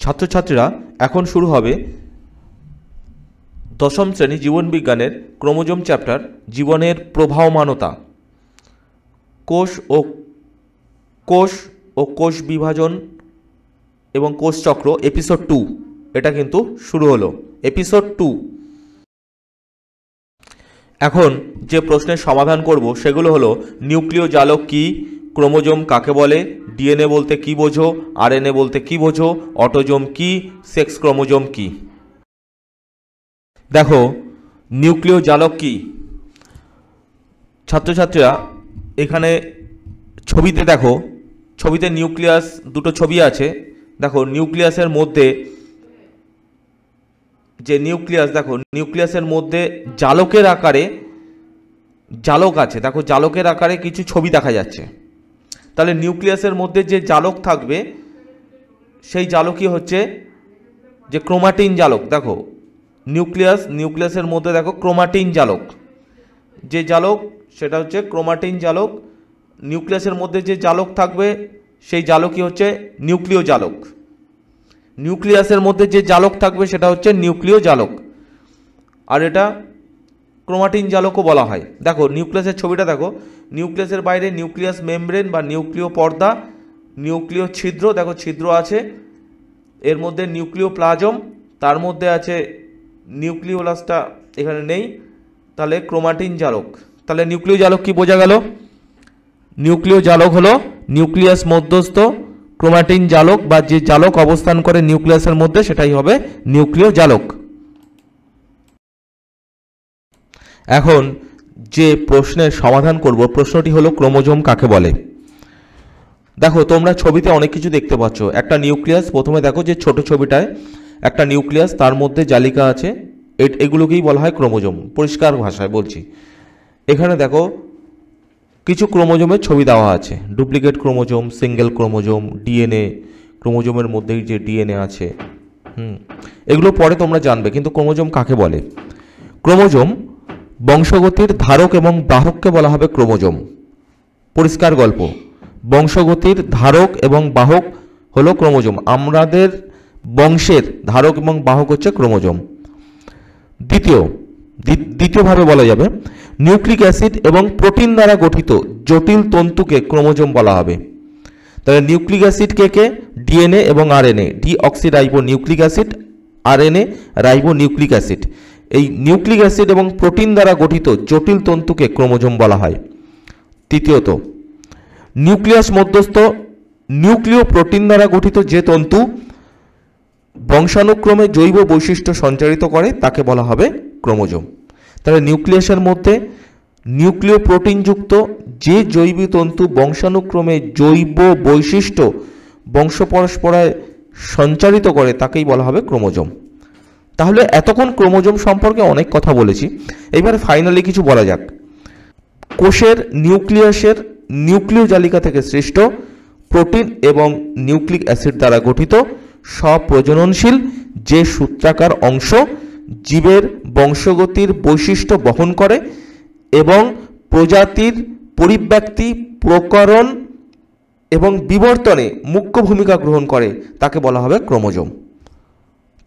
ছাত্রছাত্রীরা এখন শুরু হবে দশম শ্রেণী জীবনবিজ্ঞানের ক্রোমোজোম চ্যাপ্টার জীবনের প্রবাহমানতা। কোষ ও কোষ বিভাজন এবং কোষচক্র এপিসোড 2 এটা কিন্তু শুরু হলো, এপিসোড 2। এখন যে প্রশ্নের সমাধান করব সেগুলো হলো নিউক্লিয় জালক কি, ক্রোমোজোম কাকে বলে, ডিএনএ বলতে কি বোঝো, আরএনএ বলতে কি বোঝো, অটোজোম কি, সেক্স ক্রোমোজোম কি। দেখো নিউক্লিয় জালক কি। ছাত্রছাত্রীরা এখানে ছবিতে দেখো, ছবিতে নিউক্লিয়াস দুটো ছবি আছে। দেখো নিউক্লিয়াসের মধ্যে যে নিউক্লিয়াস, দেখো নিউক্লিয়াসের মধ্যে জালকের আকারে জালক আছে। দেখো জালকের আকারে কিছু ছবি দেখা যাচ্ছে। তাহলে নিউক্লিয়াসের মধ্যে যে জালক থাকবে সেই জালকই হচ্ছে যে ক্রোমাটিন জালক। দেখো নিউক্লিয়াসের মধ্যে দেখো ক্রোমাটিন জালক, যে জালক সেটা হচ্ছে ক্রোমাটিন জালক। নিউক্লিয়াসের মধ্যে যে জালক থাকবে সেই জালকই হচ্ছে নিউক্লিয় জালক। নিউক্লিয়াসের মধ্যে যে জালক থাকবে সেটা হচ্ছে নিউক্লিয় জালক, আর এটা ক্রোমাটিন জালকও বলা হয়। দেখো নিউক্লিয়াসের ছবিটা দেখো, নিউক্লিয়াসের বাইরে নিউক্লিয়াস মেমব্রেন বা নিউক্লিয় পর্দা, নিউক্লিয় ছিদ্র, দেখো ছিদ্র আছে, এর মধ্যে নিউক্লিয় প্লাজম, তার মধ্যে আছে নিউক্লিওলাসটা এখানে নেই, তাহলে ক্রোমাটিন জালক। তাহলে নিউক্লিয় জালক কি বোঝা গেল? নিউক্লিয় জালক হলো নিউক্লিয়াস মধ্যস্থ ক্রোমাটিন জালক, বা যে জালক অবস্থান করে নিউক্লিয়াসের মধ্যে সেটাই হবে নিউক্লিয় জালক। এখন যে প্রশ্নের সমাধান করব, প্রশ্নটি হলো ক্রোমোজোম কাকে বলে। দেখো তোমরা ছবিতে অনেক কিছু দেখতে পাচ্ছ। একটা নিউক্লিয়াস, প্রথমে দেখো যে ছোট ছবিটায় একটা নিউক্লিয়াস, তার মধ্যে জালিকা আছে, এগুলোকেই বলা হয় ক্রোমোজোম। পরিষ্কার ভাষায় বলছি, এখানে দেখো কিছু ক্রোমোজোমের ছবি দেওয়া আছে, duplicate chromosome, single chromosome, DNA, ক্রোমোজোমের মধ্যেই যে ডিএনএ আছে, এগুলো পরে তোমরা জানবে। কিন্তু ক্রোমোজোম কাকে বলে? ক্রোমোজোম বংশগতির ধারক এবং বাহককে বলা হবে ক্রোমোজোম। পরিষ্কার গল্প, বংশগতির ধারক এবং বাহক হলো ক্রোমোজোম। আমাদের বংশের ধারক এবং বাহক হচ্ছে ক্রোমোজোম। দ্বিতীয়ভাবে বলা যাবে নিউক্লিক অ্যাসিড এবং প্রোটিন দ্বারা গঠিত জটিল তন্তুকে ক্রোমোজোম বলা হবে। তাহলে নিউক্লিক অ্যাসিড কে? ডিএনএ এবং RNA, deoxyribo nucleic acid, RNA ribo nucleic acid. এই নিউক্লিক অ্যাসিড এবং প্রোটিন দ্বারা গঠিত জটিল তন্তুকে ক্রোমোজোম বলা হয়। তৃতীয়ত, নিউক্লিয়াস মধ্যস্থ নিউক্লিয় প্রোটিন দ্বারা গঠিত যে তন্তু বংশানুক্রমে জৈব বৈশিষ্ট্য সঞ্চারিত করে তাকে বলা হবে ক্রোমোজোম। তাহলে নিউক্লিয়াসের মধ্যে নিউক্লিয় প্রোটিনযুক্ত যে জৈব তন্তু বংশানুক্রমে জৈব বৈশিষ্ট্য বংশ পরস্পরায় সঞ্চারিত করে তাকেই বলা হবে ক্রোমোজোম। তাহলে এতক্ষণ ক্রোমোজোম সম্পর্কে অনেক কথা বলেছি, এবার ফাইনালি কিছু বলা যাক। কোষের নিউক্লিয়াসের নিউক্লিয় জালিকা থেকে সৃষ্ট প্রোটিন এবং নিউক্লিক অ্যাসিড দ্বারা গঠিত স্বপ্রজননশীল যে সূত্রাকার অংশ জীবের বংশগতির বৈশিষ্ট্য বহন করে এবং প্রজাতির পরিব্যক্তি, প্রকরণ এবং বিবর্তনে মুখ্য ভূমিকা গ্রহণ করে তাকে বলা হবে ক্রোমোজোম।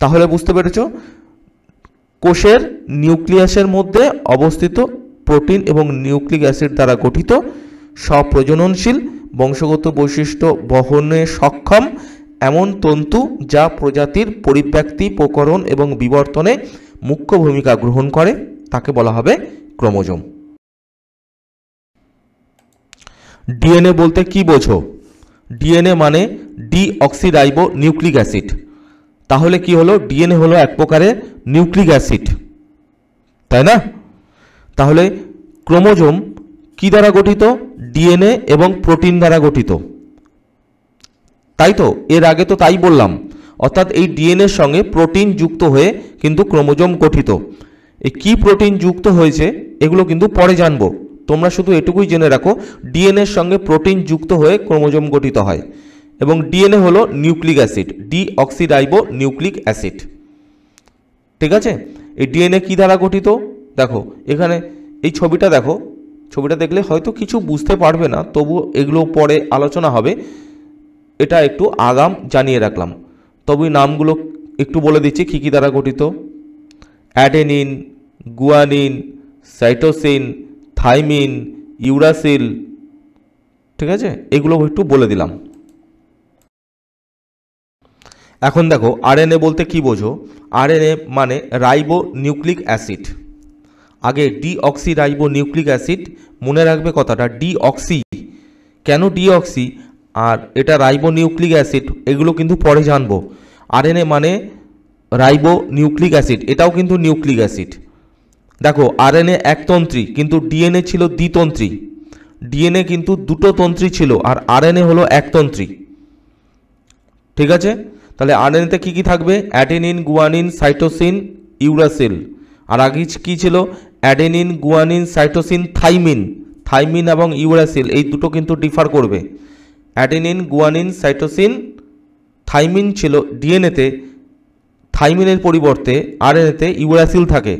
তাহলে বুঝতে পেরেছ, কোষের নিউক্লিয়াসের মধ্যে অবস্থিত প্রোটিন এবং নিউক্লিক অ্যাসিড দ্বারা গঠিত স্বপ্রজননশীল বংশগত বৈশিষ্ট্য বহনে সক্ষম এমন তন্তু যা প্রজাতির পরিব্যক্তি, প্রকরণ এবং বিবর্তনে মুখ্য ভূমিকা গ্রহণ করে তাকে বলা হবে ক্রোমোজোম। ডিএনএ বলতে কি বোঝো? ডিএনএ মানে ডিঅক্সিরাইবো নিউক্লিক অ্যাসিড। তাহলে কি হলো? ডিএনএ হলো এক প্রকারের নিউক্লিক অ্যাসিড, তাই না? তাহলে ক্রোমোজোম কি দ্বারা গঠিত? ডিএনএ এবং প্রোটিন দ্বারা গঠিত, তাই তো? এর আগে তো তাই বললাম। অর্থাৎ এই ডিএনএর সঙ্গে প্রোটিন যুক্ত হয়ে কিন্তু ক্রোমোজোম গঠিত। এই কি প্রোটিন যুক্ত হয়েছে এগুলো কিন্তু পরে জানবো, তোমরা শুধু এটুকুই জেনে রাখো ডিএনএর সঙ্গে প্রোটিন যুক্ত হয়ে ক্রোমোজোম গঠিত হয়। এবং ডিএনএ হলো nucleic acid, deoxyribo nucleic acid. ঠিক আছে? এই ডিএনএ কি দ্বারা গঠিত? দেখো এখানে এই ছবিটা দেখো, ছবিটা দেখলে হয়তো কিছু বুঝতে পারবে না, তবু এগুলো পরে আলোচনা হবে, এটা একটু আগাম জানিয়ে রাখলাম। তবে নামগুলো একটু বলে দিচ্ছি কী কী দ্বারা গঠিত। Adenine, guanine, cytosine, thymine, uracil, ঠিক আছে, এগুলো একটু বলে দিলাম। এখন দেখো আরএনএ বলতে কি বোঝো। আরএনএ মানে রাইবো নিউক্লিক অ্যাসিড। আগে ডিঅক্সি রাইবো নিউক্লিক অ্যাসিড, মনে রাখবে কথাটা, ডিঅক্সি। কেন ডিঅক্সি আর এটা রাইবো নিউক্লিক অ্যাসিড এগুলো কিন্তু পরে জানবো। আরএনএ মানে রাইবো নিউক্লিক অ্যাসিড, এটাও কিন্তু নিউক্লিক অ্যাসিড। দেখো আরএনএ একতন্ত্রী কিন্তু ডিএনএ ছিল দ্বিতন্ত্রী। ডিএনএ কিন্তু দুটো তন্ত্রী ছিল আর আরএনএ হলো একতন্ত্রী, ঠিক আছে। তাহলে আরএনএতে কী কী থাকবে? Adenine, guanine, cytosine, uracil. আর আগে কী ছিল? Adenine, guanine, cytosine, thymine. Thymine এবং ইউরাসিল এই দুটো কিন্তু ডিফার করবে। অ্যাডেনিন, গুয়ানিন, সাইটোসিন, থাইমিন ছিল ডিএনএতে, থাইমিনের পরিবর্তে আরএনএতে ইউরাসিল থাকে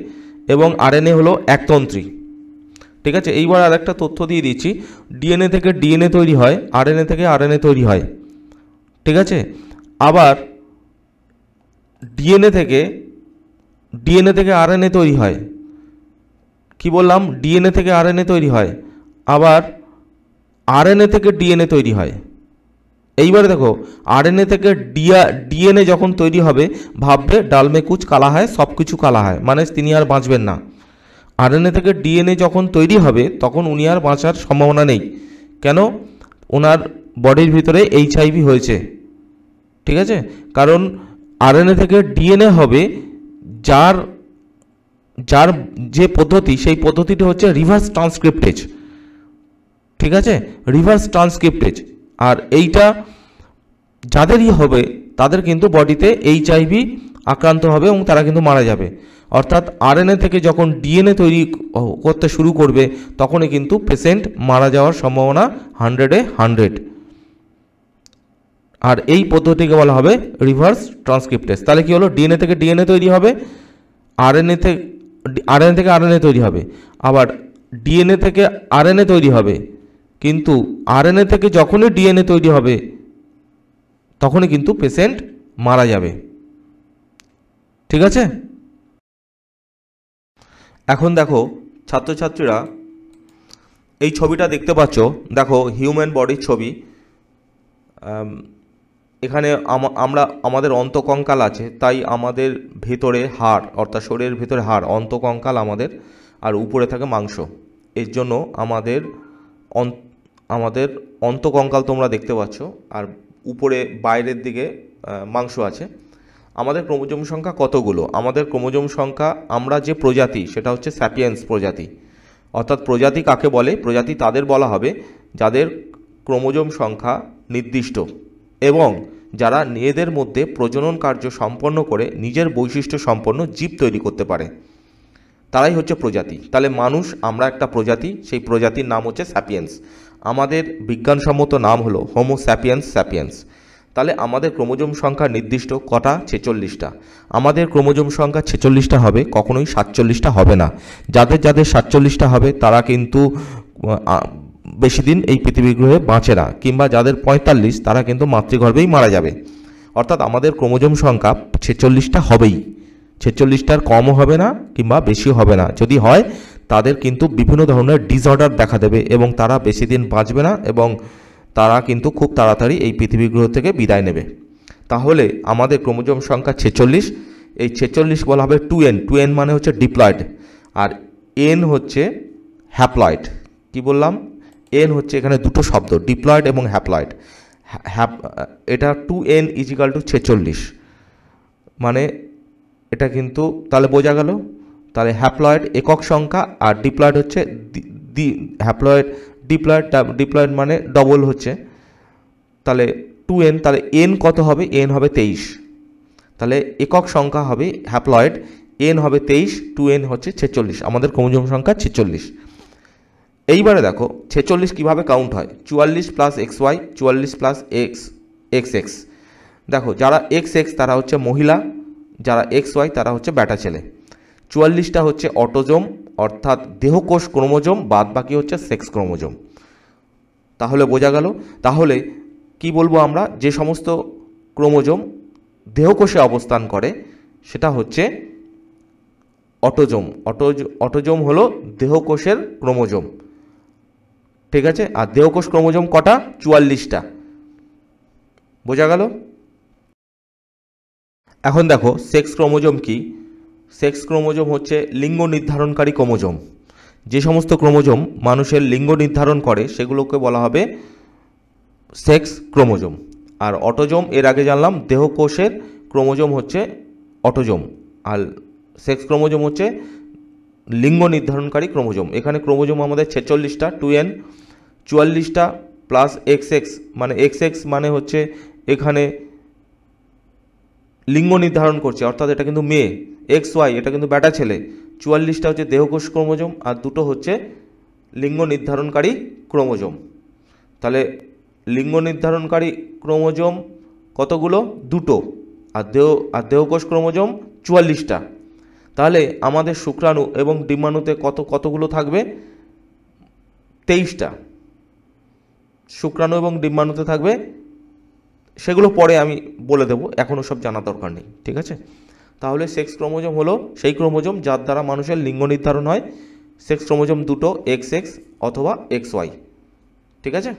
এবং আরএনএ হলো একতন্ত্রী, ঠিক আছে। এইবার আর একটা তথ্য দিয়ে দিচ্ছি, ডিএনএ থেকে ডিএনএ তৈরি হয়, আরএনএ থেকে আরএনএ তৈরি হয়, ঠিক আছে। আবার ডিএনএ থেকে আরএনএ তৈরি হয়। কি বললাম? ডিএনএ থেকে আরএনএ তৈরি হয়, আবার আরএনএ থেকে ডিএনএ তৈরি হয়। এইবারে দেখো আরএনএ থেকে ডিএনএ যখন তৈরি হবে, ভাববে ডাল মে কুচ কালা হয়, সব কিছু কালা হয়, মানে তিনি আর বাঁচবেন না। আরএনএ থেকে ডিএনএ যখন তৈরি হবে তখন উনি আর বাঁচার সম্ভাবনা নেই। কেন? ওনার বডির ভিতরে এইচআইভি হয়েছে, ঠিক আছে। কারণ আরএনএ থেকে ডিএনএ হবে, যার যে পদ্ধতি, সেই পদ্ধতিটা হচ্ছে রিভার্স ট্রান্সক্রিপ্টেজ, ঠিক আছে, রিভার্স ট্রান্সক্রিপ্টেজ। আর এইটা যাদেরই হবে তাদের কিন্তু বডিতে এইচআইভি আক্রান্ত হবে এবং তারা কিন্তু মারা যাবে। অর্থাৎ আরএনএ থেকে যখন ডিএনএ তৈরি করতে শুরু করবে তখনই কিন্তু পেশেন্ট মারা যাওয়ার সম্ভাবনা 100-এ 100। আর এই পদ্ধতিকে বলা হবে রিভার্স ট্রান্সক্রিপ্টেজ। তাহলে কি হলো? ডিএনএ থেকে ডিএনএ তৈরি হবে, আরএনএ থেকে আরএনএ তৈরি হবে, আবার ডিএনএ থেকে আরএনএ তৈরি হবে। কিন্তু আরএনএ থেকে যখনই ডিএনএ তৈরি হবে তখনই কিন্তু পেশেন্ট মারা যাবে, ঠিক আছে। এখন দেখো ছাত্রছাত্রীরা এই ছবিটা দেখতে পাচ্ছ, দেখো হিউম্যান বডির ছবি। এখানে আমাদের অন্তকঙ্কাল আছে, তাই আমাদের ভেতরে হাড়, অর্থাৎ শরীরের ভেতরে হাড়, অন্তকঙ্কাল আমাদের, আর উপরে থাকে মাংস। এর জন্য আমাদের অন্তকঙ্কাল তোমরা দেখতে পাচ্ছ, আর উপরে বাইরের দিকে মাংস আছে। আমাদের ক্রোমোজোম সংখ্যা কতগুলো? আমাদের ক্রোমোজোম সংখ্যা, আমরা যে প্রজাতি সেটা হচ্ছে স্যাপিয়েন্স প্রজাতি। অর্থাৎ প্রজাতি কাকে বলে? প্রজাতি তাদের বলা হবে যাদের ক্রোমোজোম সংখ্যা নির্দিষ্ট এবং যারা নিজেদের মধ্যে প্রজনন কার্য সম্পন্ন করে নিজের বৈশিষ্ট্য সম্পন্ন জীব তৈরি করতে পারে, তারাই হচ্ছে প্রজাতি। তাহলে মানুষ, আমরা একটা প্রজাতি, সেই প্রজাতির নাম হচ্ছে স্যাপিয়েন্স। আমাদের বিজ্ঞানসম্মত নাম হলো হোমো স্যাপিয়েন্স স্যাপিয়েন্স। তাহলে আমাদের ক্রোমোজোম সংখ্যা নির্দিষ্ট কটা? 46টা। আমাদের ক্রোমোজোম সংখ্যা 46টা হবে, কখনোই 47টা হবে না। যাদের 47টা হবে তারা কিন্তু বেশি দিন এই পৃথিবীর গ্রহে বাঁচে না, কিংবা যাদের 45 তারা কিন্তু মাতৃগর্ভেই মারা যাবে। অর্থাৎ আমাদের ক্রোমোজোম সংখ্যা 46টা হবেই, 46টার কমও হবে না কিংবা বেশিও হবে না। যদি হয় তাদের কিন্তু বিভিন্ন ধরনের ডিসঅর্ডার দেখা দেবে এবং তারা বেশি দিন বাঁচবে না এবং তারা কিন্তু খুব তাড়াতাড়ি এই পৃথিবী গ্রহ থেকে বিদায় নেবে। তাহলে আমাদের ক্রোমোজোম সংখ্যা 46। এই 46 বলা হবে 2n। 2n মানে হচ্ছে ডিপ্লয়েড, আর n হচ্ছে হ্যাপ্লয়েড। কি বললাম? n হচ্ছে এখানে দুটো শব্দ, ডিপ্লয়েড এবং হ্যাপ্লয়েড। এটা 2n = 46, মানে এটা কিন্তু তাহলে বোঝা গেল। তাহলে হ্যাপ্লয়েড একক সংখ্যা আর ডিপ্লয়েড হচ্ছে ডিপ্লয়েড মানে ডবল হচ্ছে। তাহলে 2n, তাহলে n কত হবে? n হবে 23। তাহলে একক সংখ্যা হবে হ্যাপ্লয়েড, n হবে 23, 2n হচ্ছে 46। আমাদের ক্রোমোজোম সংখ্যা 46। এইবারে দেখো 46 কিভাবে কাউন্ট হয়? 44 + XY, 44 + XX। দেখো যারা XX তারা হচ্ছে মহিলা, যারা XY তারা হচ্ছে ব্যাটা ছেলে। 44টা হচ্ছে অটোজোম, অর্থাৎ দেহকোষ ক্রোমোজোম, বাদ বাকি হচ্ছে সেক্স ক্রোমোজোম। তাহলে বোঝা গেল। তাহলে কি বলবো আমরা? যে সমস্ত ক্রোমোজোম দেহকোষে অবস্থান করে সেটা হচ্ছে অটোজোম। অটোজোম হলো দেহকোষের ক্রোমোজোম, ঠিক আছে। আর দেহকোষ ক্রোমোজোম কটা? 44টা। বোঝা গেল? এখন দেখো সেক্স ক্রোমোজোম কি। সেক্স ক্রোমোজোম হচ্ছে লিঙ্গ নির্ধারণকারী ক্রোমোজোম। যে সমস্ত ক্রোমোজোম মানুষের লিঙ্গ নির্ধারণ করে সেগুলোকে বলা হবে সেক্স ক্রোমোজোম। আর অটোজোম এর আগে জানলাম দেহকোষের ক্রোমোজোম হচ্ছে অটোজোম, আর সেক্স ক্রোমোজোম হচ্ছে লিঙ্গ নির্ধারণকারী ক্রোমোজোম। এখানে ক্রোমোজোম আমাদের 46টা, 2n, 44টা প্লাস XX, মানে XX মানে হচ্ছে এখানে লিঙ্গ নির্ধারণ করছে, অর্থাৎ এটা কিন্তু মেয়ে। XY এটা কিন্তু বেটা ছেলে। 44টা হচ্ছে দেহকোষ ক্রোমোজোম আর দুটো হচ্ছে লিঙ্গ নির্ধারণকারী ক্রোমোজোম। তাহলে লিঙ্গ নির্ধারণকারী ক্রোমোজোম কতগুলো? দুটো। আর দেহকোষ ক্রোমোজোম 44টা। তাহলে আমাদের শুক্রাণু এবং ডিম্বাণুতে কতগুলো থাকবে? 23টা। শুক্রাণু এবং ডিম্বাণুতে থাকবে, সেগুলো পরে আমি বলে দেবো, এখনও সব জানা দরকার নেই, ঠিক আছে। তাহলে সেক্স ক্রোমোজোম হলো সেই ক্রোমোজোম যার দ্বারা মানুষের লিঙ্গ নির্ধারণ হয়। সেক্স ক্রোমোজোম দুটো, XX অথবা XY, ঠিক আছে।